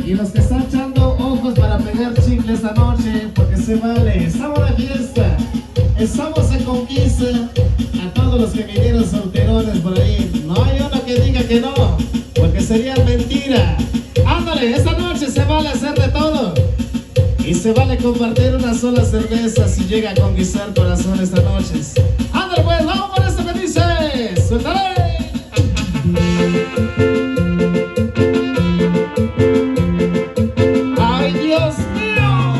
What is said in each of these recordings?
Y los que están echando ojos para pegar chicle esta noche, porque se vale, estamos de fiesta, estamos en conquista. A todos los que vinieron solterones por ahí, no hay uno que diga que no, porque sería mentira. Ándale, esta noche se vale hacer de todo. Y se vale compartir una sola cerveza si llega a conquistar corazón esta noche. Ándale pues, vamos por esto que dice, suéltale. ¡Ay, Dios mío!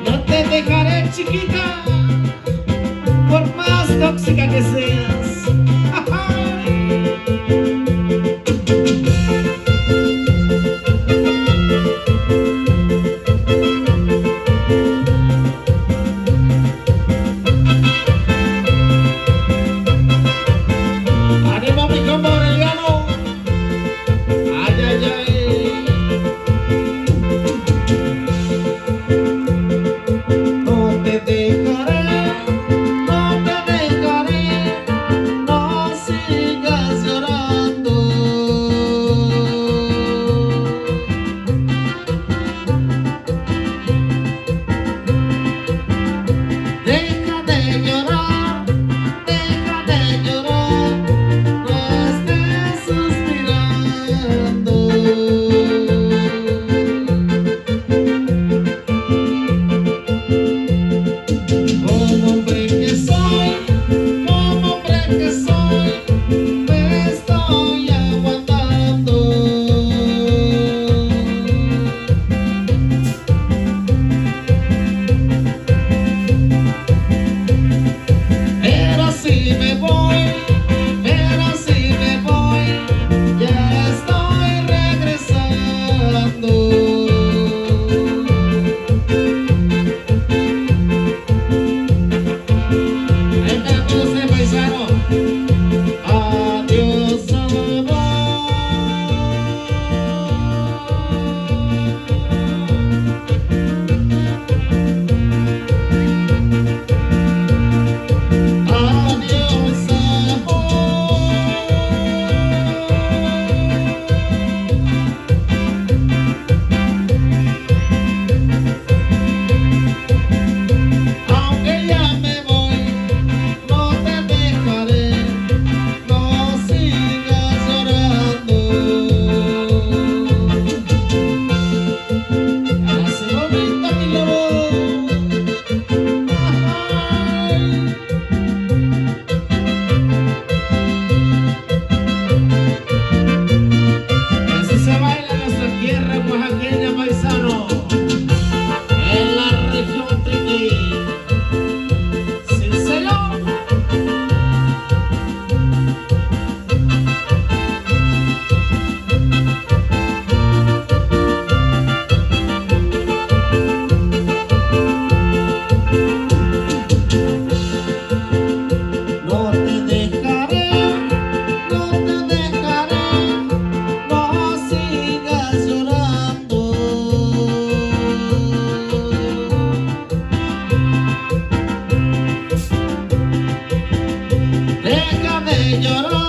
No te dejaré, chiquita, por más tóxica que seas. me estoy aguantando. Pero si me voy, pero si me voy, ya estoy regresando. Ahí cantó usted, paisano. Adiós, amor. Adiós, amor. Aunque ya me voy, no te dejaré, no sigas llorando. Así bonita mi lobo. Ay. Así se baila en nuestra tierra oaxaqueña, paisano, en la región Triqui. Sí, señor. No te dejaré, no te dejaré, no sigas llorando. Deja de llorar.